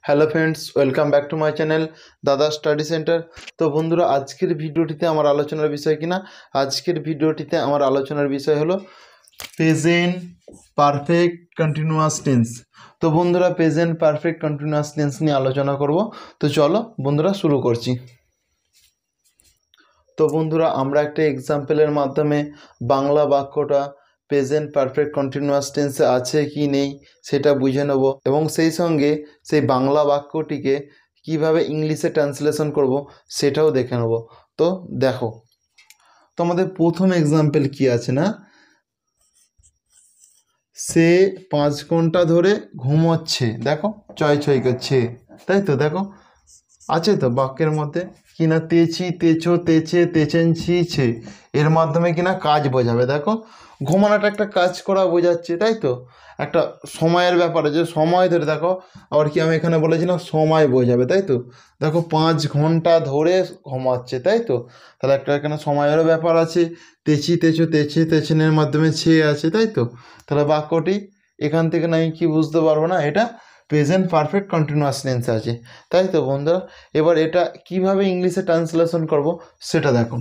Hello friends, welcome back to my channel দাদা study centre. তো বন্ধুরা, আজকের ভিডিওটিতে আমার আলোচনার বিষয় হলো প্রেজেন্ট পারফেক্ট কন্টিনিউয়াস টেন্স। তো বন্ধুরা, প্রেজেন্ট পারফেক্ট কন্টিনিউয়াস টেন্স নিয়ে আলোচনা করব। তো চলো বন্ধুরা শুরু করছি। তো বন্ধুরা, আমরা একটা এক্সাম্পলের মাধ্যমে বাংলা বাক্যটা প্রেজেন্ট পারফেক্ট কন্টিনিউয়াস টেন্সে আছে কি নেই সেটা বুঝে নেব, এবং সেই সঙ্গে সেই বাংলা বাক্যটিকে কিভাবে ইংলিশে ট্রান্সলেশন করব সেটাও দেখে নেব। তো দেখো, তো আমাদের প্রথম এক্সাম্পল কি আছে না, সে 5 ঘন্টা ধরে ঘুমোচ্ছে। দেখো, চয় চয় করছে, তাই তো? দেখো, আছে তো বাক্যের মধ্যে কিনা তেছি, তেছো, তেছে, তেচেন, ছিছে, এর মাধ্যমে কিনা কাজ বোঝাবে। দেখো, ঘুমানোটা একটা কাজ করা বোঝাচ্ছে, তাই তো? একটা সময়ের ব্যাপারে, যে সময় ধরে, দেখো আবার কি আমি এখানে বলেছিলাম সময় বোঝাবে, তাই তো? দেখো 5 ঘন্টা ধরে ঘুমাচ্ছে, তাই তো? তাহলে একটা এখানে সময়েরও ব্যাপার আছে। তেছি, তেছো, তেছে, তেছেনের মাধ্যমে ছে আছে, তাই তো? তাহলে বাক্যটি এখান থেকে না আমি কি বুঝতে পারবো না, এটা প্রেজেন্ট পারফেক্ট কন্টিনিউয়াস টেন্স আছে, তাই তো বন্ধুরা? এবার এটা কিভাবে ইংলিশে ট্রান্সলেশন করব সেটা দেখো।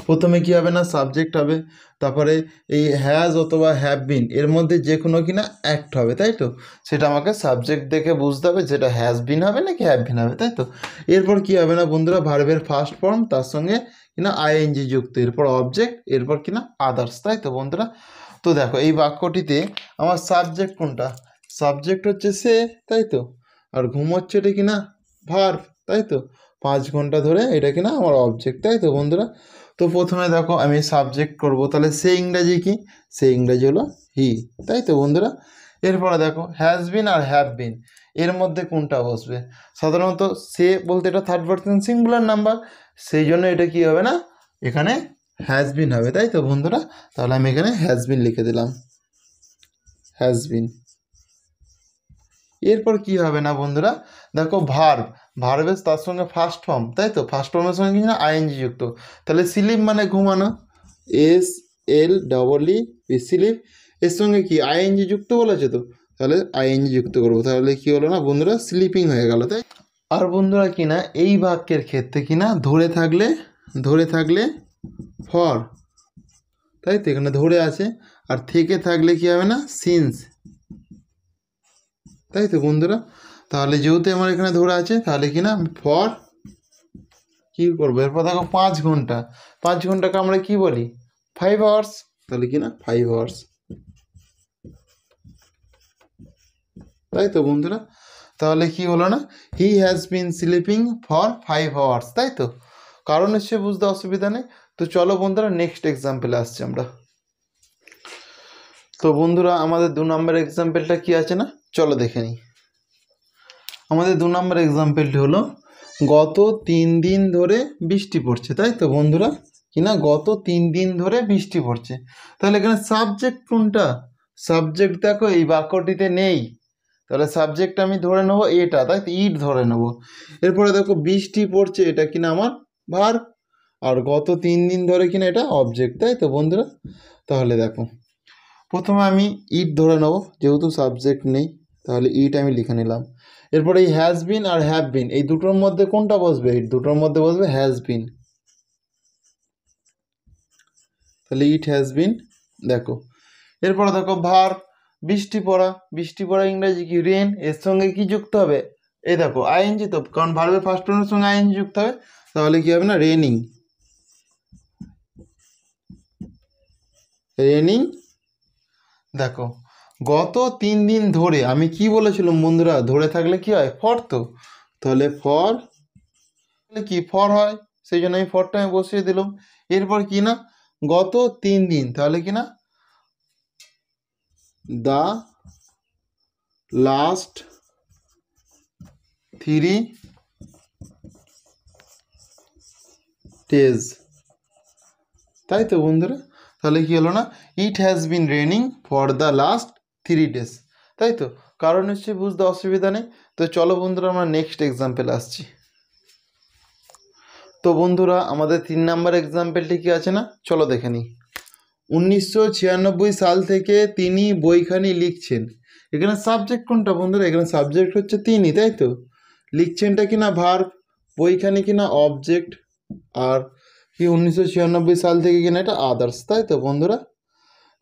প্রথমে কি হবে না, সাবজেক্ট হবে, তারপরে এই হ্যাজ অথবা হ্যাভ বিন এর মধ্যে যে কোনো কিনা অ্যাক্ট হবে, তাই তো? সেটা আমাকে সাবজেক্ট দেখে বুঝতে হবে যেটা হ্যাজ বিন হবে নাকি হ্যাভ বিন হবে, তাই তো? এরপর কি হবে না বন্ধুরা, ভার্বের ফার্স্ট ফর্ম, তার সঙ্গে কিনা আইএনজি যুক্ত, এরপর অবজেক্ট, এরপর কিনা আদার্স, তাই তো বন্ধুরা? তো দেখো, এই বাক্যটিতে আমার সাবজেক্ট কোনটা? সাবজেক্ট হচ্ছে সে, তাই তো? আর ঘুমোচ্ছে এটা কিনা ভার্ব, তাই তো? 5 ঘন্টা ধরে এটা কিনা আমার অবজেক্ট, তাই তো বন্ধুরা? তো প্রথমে দেখো আমি সাবজেক্ট করব, তাহলে সে ইংরাজি কি? সে ইংরাজি হলো হি, তাই তো বন্ধুরা? এরপরে দেখো has been R have been, এর মধ্যে কোনটা বসবে? সাধারণত সে বলতে এটা থার্ড পারসন সিঙ্গুলার নাম্বার, সেই জন্য এটা কি হবে না, এখানে হ্যাজ বিন হবে, তাই তো বন্ধুরা? তাহলে আমি এখানে হ্যাজ বিন লিখে দিলাম, হ্যাজ বিন। এরপর কি হবে না বন্ধুরা, দেখো ভার্ব, ভার্বের তার সঙ্গে ফার্স্ট ফর্ম, তাই তো? ফার্স্ট ফর্মের সঙ্গে কি না আইএনজি যুক্ত, তাহলে স্লিপ মানে ঘুমানো, SLEEP, স্লিপ, এর সঙ্গে কি আইএনজি যুক্ত বলেছে তো, তাহলে আইএনজি যুক্ত করবো, তাহলে কি হলো না বন্ধুরা, স্লিপিং হয়ে গেল, তাই? আর বন্ধুরা কিনা এই বাক্যের ক্ষেত্রে কিনা ধরে থাকলে ফর, তাই তো? এখানে ধরে আছে, আর থেকে থাকলে কি হবে না, সিন্স, তাই তো বন্ধুরা? তাহলে যেহেতু আমার এখানে ধরে আছে, তাহলে কিনা ফর কী করবো, এরপর দেখো 5 ঘন্টা, 5 ঘন্টাকে আমরা কি বলি, 5 আওয়ার্স, তাহলে কিনা 5 আওয়ার্স, তাই তো বন্ধুরা? তাহলে কি হলো না, he has been sleeping for 5 hours, তাই তো? কারণ হচ্ছে বুঝতে অসুবিধা নেই। তো চলো বন্ধুরা, নেক্সট এক্সাম্পলে আসছি আমরা। তো বন্ধুরা, আমাদের 2 নম্বর এক্সাম্পলটা কি আছে না, চলো দেখে নিই। আমাদের 2 নম্বর এক্সাম্পলটি হলো গত 3 দিন ধরে বৃষ্টি পড়ছে, তাই তো বন্ধুরা? কিনা গত 3 দিন ধরে বৃষ্টি পড়ছে, তাহলে এখানে সাবজেক্ট কোনটা? সাবজেক্ট দেখো এই বাক্যটিতে নেই, তাহলে সাবজেক্ট আমি ধরে নেবো এটা, তাই তো? ইট ধরে নেবো। এরপরে দেখো বৃষ্টি পড়ছে, এটা কিনা আমার ভার্ব, আর গত 3 দিন ধরে কিনা এটা অবজেক্ট, তাই তো বন্ধুরা? তাহলে দেখো, প্রথমে আমি ইট ধরে নেবো, যেহেতু সাবজেক্ট নেই, তাহলে ইট আমি লিখে নিলাম। এরপরে এই has been R have been এই দুটোর মধ্যে কোনটা বসবে? এই দুটোর মধ্যে বসবে হ্যাজ বিন, তাহলে ইট হ্যাজ বিন। দেখো, এরপরে দেখো ভার্ব, বৃষ্টি পড়া, বৃষ্টি পড়া ইংরেজি কি, রেন, এর সঙ্গে কি যুক্ত হবে? এই দেখো আইএনজি তো, কারণ ভার্বের ফার্স্ট ফর্মের সঙ্গে আইএনজি যুক্ত হবে, তাহলে কি হবে না, রেনিং, রেনিং। দেখো, গত 3 দিন ধরে আমি কি বলেছিলাম বন্ধুরা, ধরে থাকলে কি হয়, ফর, তো তাহলে ফর কি ফর হয়, সেই জন্য আমি ফরটা আমি বসিয়ে দিলাম। এরপর কি না, গত 3 দিন, তাহলে কি না, দ্য লাস্ট 3 days, তাই তো বন্ধুরা? তাহলে কি হলো না, it has been raining for the last 3 days, তাই তো? কারণ নিশ্চয়ই বুঝতে অসুবিধা নেই। তো চলো বন্ধুরা, আমরা নেক্সট এক্সাম্পল আসছি। তো বন্ধুরা, আমাদের 3 নম্বর এক্সাম্পলটি কি আছে না, চলো দেখে নিই। 1996 সাল থেকে তিনি বইখানি লিখছেন, এখানে সাবজেক্ট কোনটা বন্ধুরা? এখানে সাবজেক্ট হচ্ছে তিনি, তাই তো? লিখছেনটা কিনা ভার্ব, বইখানি কিনা অবজেক্ট, আর কি 1996 সাল থেকে কিনা এটা আদার্স, তাই তো বন্ধুরা?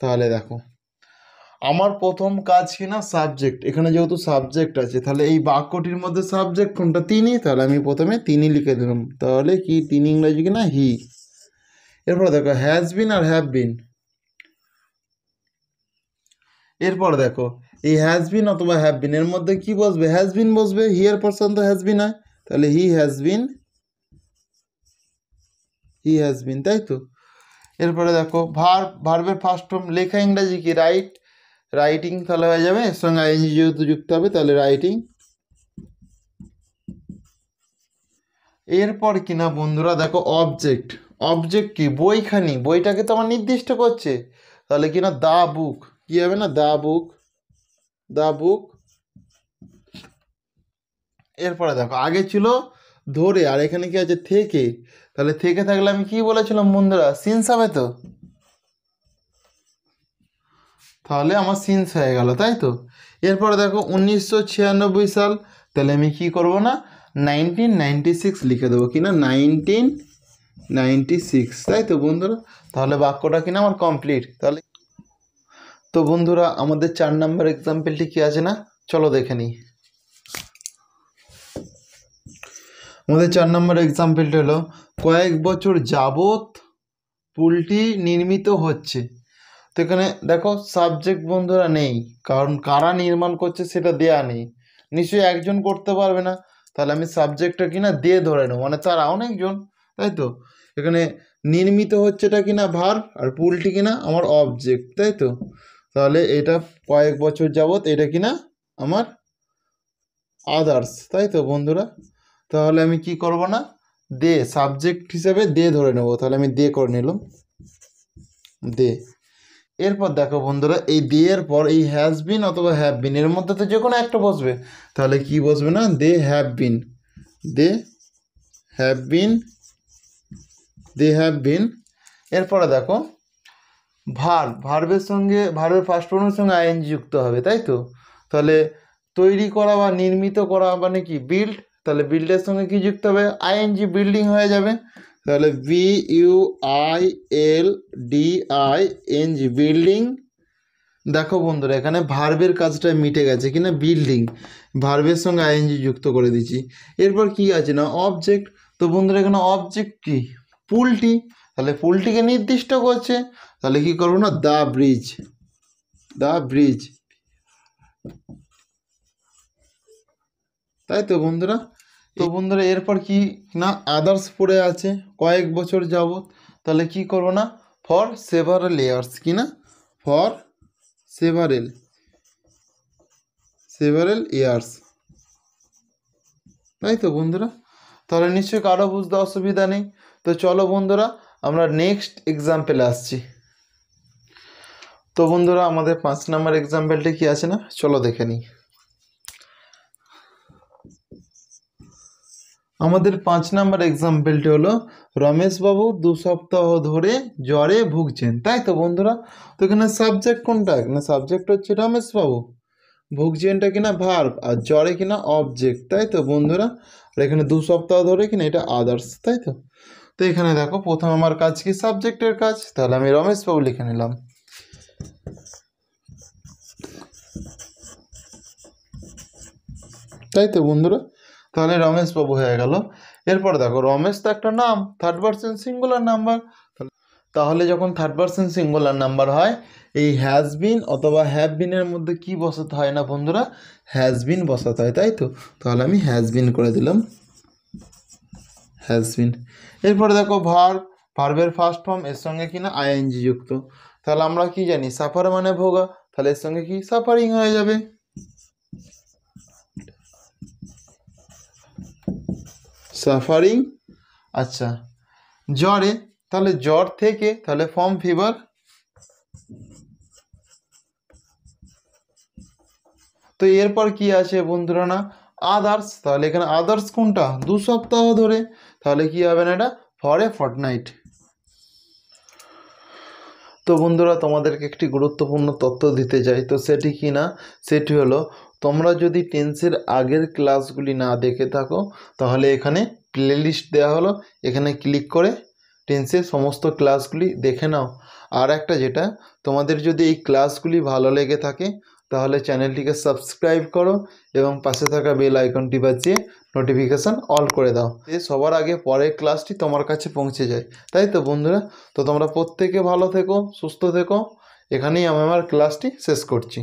তাহলে দেখো আমার প্রথম কাজ কিনা সাবজেক্ট, এখানে যেহেতু সাবজেক্ট আছে তাহলে এই বাক্যটির মধ্যে সাবজেক্ট কোনটা? তিনি, তাহলে আমি প্রথমে তিনি লিখে দিলাম। তাহলে কি তিনি ইংরেজি কিনা হি। এরপরে দেখো has been R have been. এরপরে দেখো এই হ্যাজ বিন অথবা হ্যাভ বিন এর মধ্যে কি বসবে? হ্যাজ বিন বসবে, হি এর পার্সন তো হ্যাজ বিন হয়, তাহলে he has been, he has been, তাই তো? এরপরে দেখো ভার্বের ফার্স্ট ফর্ম লেখা ইংরাজি কি? রাইট, রাইটিং তাহলে হয়ে যাবে, এর সঙ্গে আইএনজি যেহেতু যুক্ত হবে তাহলে রাইটিং। এরপর কিনা বন্ধুরা দেখো অবজেক্ট, অবজেক্ট কি? বইখানি, বইটাকে তো আমার নির্দিষ্ট করছে, তাহলে কিনা দা বুক, কি হবে না? দা বুক, দা বুক। এরপরে দেখো আগে ছিল ধরে, আর এখানে কি আছে? থেকে, তাহলে থেকে থাকলে আমি কি বলেছিলাম বন্ধুরা? সিন্স হবে তো, তাহলে আমার সিন্স হয়ে গেল, তাই তো? এরপরে দেখো 1996 সাল, তাহলে আমি কি করব না? 1996 লিখে দেবো, কিনা 1996, তাই তো বন্ধুরা? তাহলে বাক্যটা কিনা আমার কমপ্লিট। তাহলে তো বন্ধুরা আমাদের 4 নম্বর এক্সাম্পলটি কি আছে না, চলো দেখে নিই। আমাদের 4 নম্বর এক্সাম্পলটা হলো কয়েক বছর যাবত পুলটি নির্মিত হচ্ছে। তো এখানে দেখো সাবজেক্ট বন্ধুরা নেই, কারণ কারা নির্মাণ করছে সেটা দেয়া নেই, নিশ্চয়ই একজন করতে পারবে না, তাহলে আমি সাবজেক্টটা কিনা দিয়ে ধরে নেবো, মানে তারা অনেকজন, তাই তো? এখানে নির্মিত হচ্ছেটা কিনা ভার্ব, আর পুলটি কিনা আমার অবজেক্ট, তাই তো? তাহলে এটা কয়েক বছর যাবত, এটা কিনা আমার আদার্স, তাই তো বন্ধুরা? তাহলে আমি কি করব না? দে সাবজেক্ট হিসেবে দে ধরে নেব, তাহলে আমি দে করে নিলাম, দে। এরপর দেখো বন্ধুরা এই দে এর পর এই হ্যাজ বিন অথবা হ্যাভ বিন এর মধ্যে তো যে কোনো একটা বসবে, তাহলে কি বসবে না? They have been, they have been, they have been. এরপরে দেখো ভার্বের সঙ্গে, ভার্বের ফার্স্ট ফর্মের সঙ্গে আইএনজি যুক্ত হবে, তাই তো? তাহলে তৈরি করা বা নির্মিত করা মানে কি? বিল্ড, তাহলে বিল্ডের সঙ্গে কি যুক্ত হবে? আইএনজি, বিল্ডিং হয়ে যাবে, তাহলে BUILDING, বিল্ডিং। দেখো বন্ধুরা এখানে ভার্বের কাজটা মিটে গেছে কিনা, বিল্ডিং, ভার্বের সঙ্গে আইএনজি যুক্ত করে দিচ্ছি। এরপর কি আছে না অবজেক্ট, তো বন্ধুরা এখানে অবজেক্ট কি? পুলটি, তাহলে পুলটিকে নির্দিষ্ট করছে, তাহলে কি করবো না? দ্য ব্রিজ, দ্য ব্রিজ, তাই তো বন্ধুরা? তো বন্ধুরা এরপর কি না আদার্স পড়ে আছে কয়েক বছর যাবত, তাহলে কি করবো না? ফর সেভারাল ইয়ার্স, কি না? ফর সেভারেল, সেভারেল ইয়ার্স, তাই তো বন্ধুরা? তাহলে নিশ্চয়ই কারো বুঝতে অসুবিধা নেই। তো চলো বন্ধুরা আমরা নেক্সট এক্সাম্পলে আসছি। তো বন্ধুরা আমাদের 5 নম্বর এক্সাম্পলটি কি আছে না, চলো দেখে নিই। আমাদের 5 নম্বর এক্সাম্পলটি হলো রমেশবাবু 2 সপ্তাহ ধরে জ্বরে ভুগছেন, তাই তো বন্ধুরা? তো এখানে সাবজেক্ট কোনটা? এখানে সাবজেক্ট হচ্ছে রমেশবাবু, ভুগছেনটা কিনা ভার্ব, আর জ্বরে কিনা অবজেক্ট, তাই তো বন্ধুরা? আর এখানে 2 সপ্তাহ ধরে কিনা এটা আদার্স, তাই তো? তো এখানে দেখো প্রথম আমার কাজ কি? সাবজেক্টের কাজ, তাহলে আমি রমেশবাবু লিখে নিলাম, তাই তো বন্ধুরা? তাহলে রমেশবাবু হয়ে গেল। এরপর দেখো রমেশ তো একটা নাম, থার্ড পারসন সিঙ্গুলার নাম্বার, তাহলে যখন থার্ড পারসন সিঙ্গুলার নাম্বার হয় এই হ্যাজ বিন অথবা হ্যাভ বিনের মধ্যে কি বসাতে হয় না বন্ধুরা? হ্যাজ বিন বসাতে হয়, তাই তো? তাহলে আমি হ্যাজ বিন করে দিলাম, হ্যাজ বিন। এরপরে দেখো ভার্বের ফার্স্ট ফর্ম, এর সঙ্গে কিনা আইএনজি যুক্ত, তাহলে আমরা কি জানি? সাফার মানে ভোগা, তাহলে এর সঙ্গে কি? সাফারিং হয়ে যাবে, সাফারিং। আচ্ছা জ্বরে, তাহলে জ্বর থেকে, তাহলে ফর্ম ফিভার। তো এরপর কি আছে বন্ধুরা না আদার্স, তাহলে এখানে আদার্স কোনটা? 2 সপ্তাহ ধরে, তাহলে কি হবে না এটা? For a Fortnite. তো বন্ধুরা, তোমাদেরকে একটি গুরুত্বপূর্ণ তথ্য দিতে চাই। তো সেটি কি না, সেটি হলো তোমরা যদি টেন্সের আগের ক্লাসগুলি না দেখে থাকো তাহলে এখানে প্লেলিস্ট দেওয়া হলো, এখানে ক্লিক করে টেন্সের সমস্ত ক্লাসগুলি দেখে নাও। আর একটা যেটা, তোমাদের যদি এই ক্লাসগুলি ভালো লেগে থাকে তাহলে চ্যানেলটিকে সাবস্ক্রাইব করো এবং পাশে থাকা বেল আইকনটি বাজিয়ে নোটিফিকেশান অল করে দাও, যে সবার আগে পরের ক্লাসটি তোমার কাছে পৌঁছে যায়। তাই তো বন্ধুরা, তো তোমরা প্রত্যেকে ভালো থেকো, সুস্থ থেকো। এখানেই আমি আমার ক্লাসটি শেষ করছি।